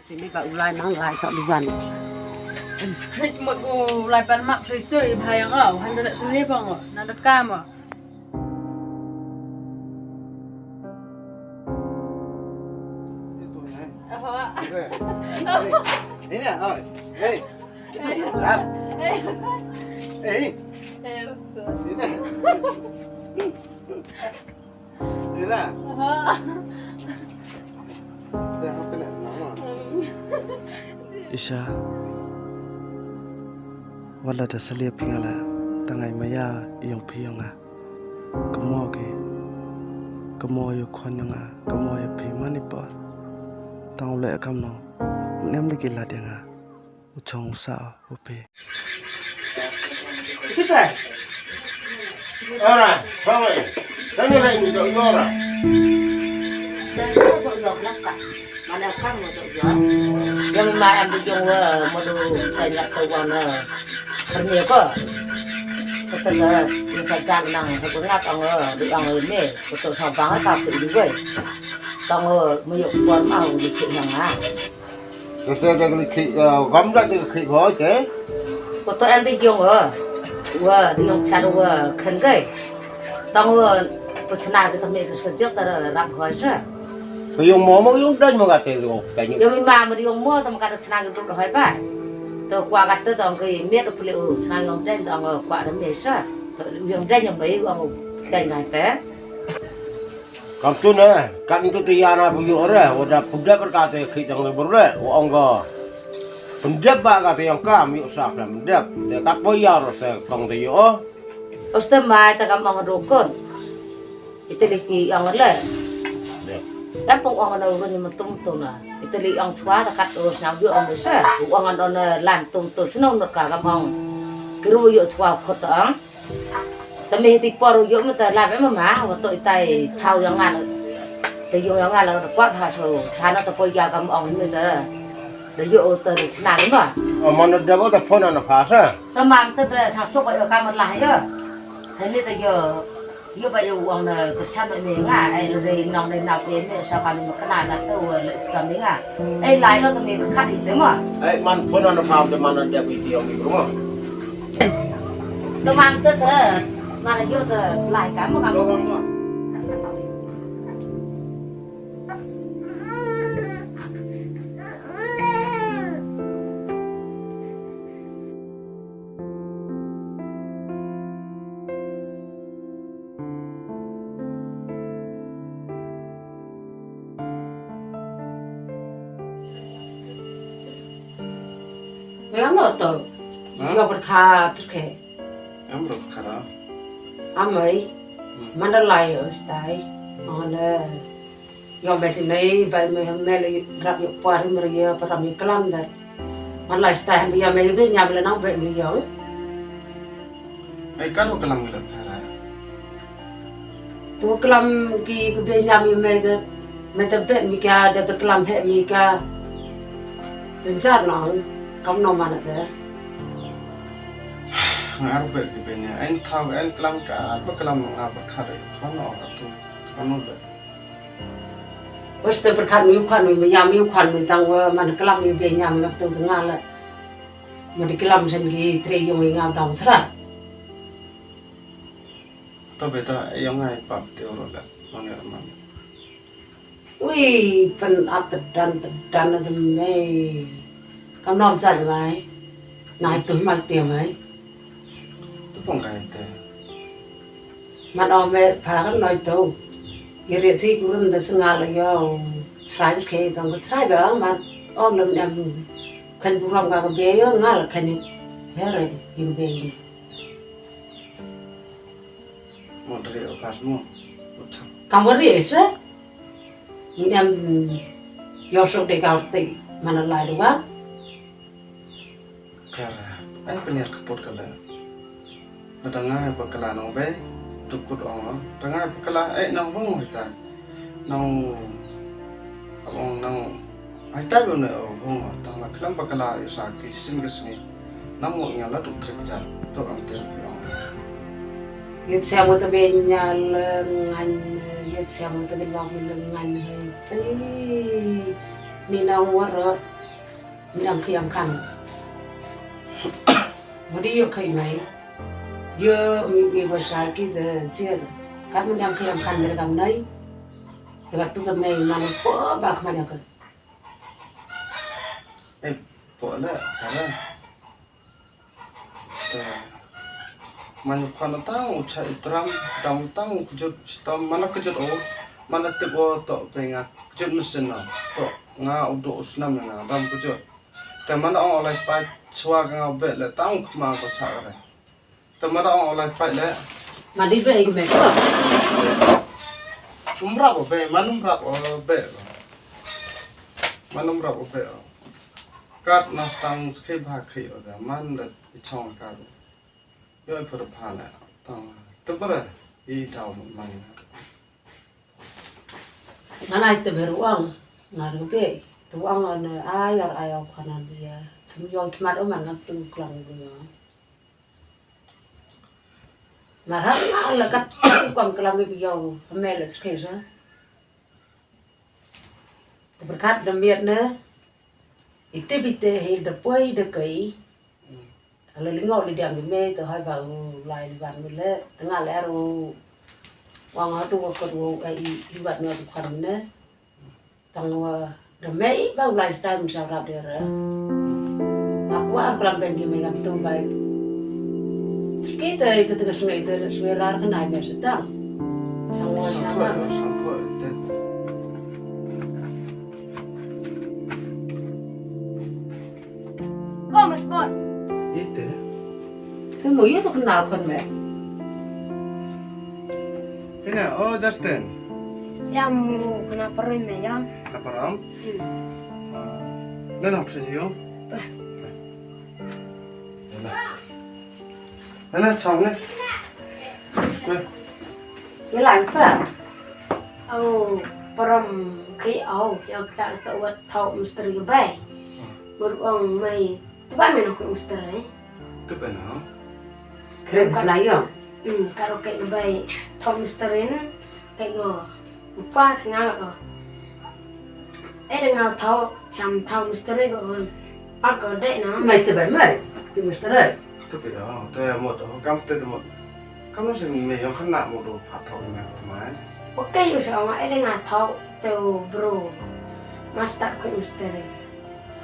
Chỉ biết bảo lại mang lại sợ đi gần. Một cô lại bán mạng thấy tươi hay ở hành động sinh lý bằng nó được cam à. Thế nè rồi. Đây. Chát. Ê. Thế nè. Thế nè. Đây học cái này nó mà. Isha wala da salia pingala tangai maya Iong piyonga kamo yo khonyanga kamo yo phi manipa tang le kam no nem le kila denga uchong sa upe Kita. Ora, thôi. Tani lại mình dọn rồi. Đây có dọn dọn lắm cả. Mà nào khác mà dọn dọn. Nhưng mà em đi dùng một đồ thay nhập từ quán phần nhiều cơ. Cái là những cái trang năng hay có ngắt ông bị ông ấy mê, có tổ sản vắng hay tao tự đi vậy. Tao mới dọn quán màu lịch thị hàng á. Cái lịch thị gắm lại cái thị gói thế. Có tụi em đi dùng đi dùng xe đồ khẩn cái. Tao bữa nay cái thằng mẹ cái trước ta làm hỏi rồi. Cái dùng mỏ mà dùng đất mà gạt tiền rồi cái như. Giờ mình mà đi dùng mua tao mà cái sáng cái đồ hỏi bài. Tao qua gạt tới tao cái miết được liệu sáng dùng đất tao qua đến mấy sao. Dùng đất dùng mấy ông tiền này té. Kamu tu ne, kan itu tiada pergi orang, udah sudah berkata kita orang berle, orang ko, pendep kata yang kam yuk sak lah pendep, dia tak payah rasa kong tu yuk. Ustaz mai ta kam ang rukun. Itu lagi ang le. Tapi orang orang ni mentum tu na. Itu lagi ang cua ta kat urus nak yuk ang besar. Orang orang làm tum tu senang nak kam ang. Kru yuk cua khotang. Tapi hati paru yuk mata làm em mà tụi tay thao yang ngan. Tụi yung yang ngan là quát hà sầu. Chana ta poi kam ang ni ta. Tụi yuk ta senang ni mà. Mana dia buat phone anak fasa. Ta mang ta sang sok ai kam lại chứ. Thế nên ta giờ như vậy ông này cái chăn này mình ai rồi nòng này nào về mình sao mà mình cái này là tôi lại làm mình ai lại đó thì mình cắt đi thế mà Man phone anak faham tu mana dia video ni rumah. tôi mang tới mà là vô lại cả một Logam tu. Memang lo tu, yo berkah terke, Amro kara. amai, mana lai ustai, mana, yo besi nei, bai meli rap yo puari meriya, perami kelam dah, mana lai ustai, meriya meli be nyam le nang be meriya. Kan kelam gelap kara. Tu kelam ki be nyam yo me te be mika, dah te kelam he mika, tenjar nang. Kamu nama mana tu? Ngaruh begitu punya. Anh tahu anh kelam ka, apa kelam ngapa kare? Khon orang tu, khon orang. Pasti berkat miu Khon miu Khon tang mana kelam miu be nyam ngap tu tengah la. Mudi kelam sendiri tri yung ngap dam sera. Tu betul, yang ngai pak teorol lah, mana ramai. Wih, pen tedan ada me. Kamu nom jadi mai, naik tu mai tiap mai. Tu pun kaya tu. Mana me phagan noi tu. Iri si kurun dah sengal yo. Try ke tang try ba man om lem em kan buram ka be yo ngal kan ni. Here yung be. Mau dari apa semua? Kamu riese? Em yo sok de kau ti mana lai tu ba? Kara, ay penyar keput kala. Natangay pa kala nang bay, tukut ong. Tangay pa kala ay nang hong kita. Nang kamong nang ay tayo na hong. Tang kelam pa kala isa kisisin kesini. Nang mo nyala tuk trekja. To ang terapi ong. Yết xem một tờ bên nhà ngành, yết xem một tờ bên lòng mình ngành hơi, mi nào quá rồi. mình đang khi ăn khăn mà đi yêu khi mấy giờ mình vừa sáng kia giờ chưa các mình đang khi ăn khăn mình đang lấy thì các tụi mình mà nó khó bà không được em bỏ lại cả lênมันคนตั้งอุชัยตรัมดำตั้งจุดตอมมันก็จุดโอมันติดว่าต่อไปงาจุดมิสนาต่องาอุดอุสนามงาดำก็จุดแต่มันเอาอะไรไปชัวงาเบะเลยตั้งขึ้นมาก็ชักอะไรแต่มันเอาอะไรไปแล้ว mà đi về cái mẹ có นุ่มรับเบะมันนุ่มรับเบะมันนุ่มรับเบะกัดนัสตังสกีบาขี้อะไรมันเด็ดช่องกัดย่อยพอพาแล้วต้องตัวเบอร์อีดาวมัน mà này từ về ruộng mà được về ruộng là nơi ai là ai học khả năng bây giờ xong rồi khi mà đó mà ngập từ lòng rồi mà thằng là cắt quăng cái lòng cái bây giờ mẹ là cái gì từ cắt đâm miệt nữa ít bị tê hay đập quay đập kỹ là lính ngọc đi đem cái mẹ từ hai bảo lại đi bàn mình lẽ từ ngày lẽ rồi quăng hết rồi còn rồi ai đi bàn nữa được khoản nữa thằng đâm mẹ bao lại style mình sao làm được rồi ngọc quá làm bên kia mình gặp tụi bay kita itu tugas itu sebenarnya kan naik biasa tang tang sama Oh, Mas Bon. Itu. itu mau itu kenal kan mbak Ini, oh Justin. Ya mau kenapa rame ya? Apa ram? Nên học sự gì không? Nên xong đấy. Quên. cái lạnh cả Oh, peram KO yang kita tahu tahu misteri baik. Beruang mai, tu baik mana aku misteri. Itu benar. keren senai yo Kalau kayak baik tahu misteri ni kayak go lupa kenal lo. Dengan tahu macam tahu misteri go aku dek na. mày từ bảy mày thì mình sẽ đây Itu benar. Itu một kamu itu một. Kamu sih yang kena một đồ phạt thầu này kemarin. Oke, usah dengan tahu tu bro. Mas tak kayak misteri.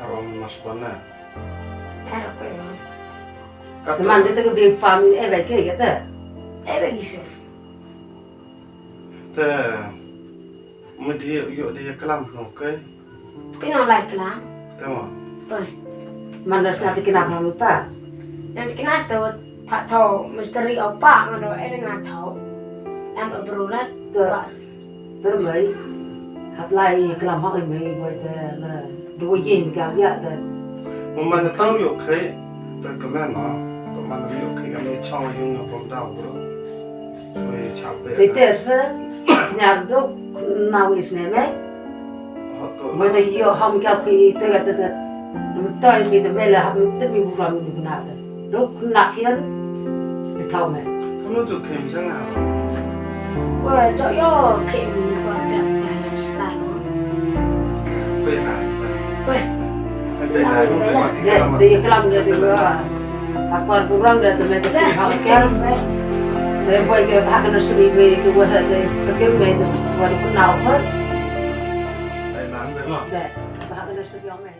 Arom mas Bona. Era kayak. teman kita ke big family vậy kia gitu Begitu. Thế mình đi dụ đi cái làm không cái Pino lại pelan. thế mà Boleh. mana nanti kenapa kami pak Nanti kena tahu tak tahu misteri apa ngado dengan tahu. Yang berulat Tuh. terus mày học lại cái làm họ mày vậy là đuôi gì mình cảm nhận là mình tao dụ cái từ cái mẹ nó tụi mình dụ cái mình cho dùng ở trong đầu rồi rồi chào về thì terus nhà lúc nào is này mấy họ tụi bây giờ yêu không gặp cái từ cái từ tôi mình từ bây là học mình tự mình buồn mình nào đấy lúc nãy hiến thì thâu mày kamu dụ cái mình sang nào Wah, cok yo kayak buat kayak style. về lại Wah, về lại không phải để thì cái làm gì thì bữa còn cũng rong để tụi mình tự học cái để quay cái học nó sẽ bị cái quay hết cái cái mình quay được nào hết lại làm về mà để học nó sẽ bị ông này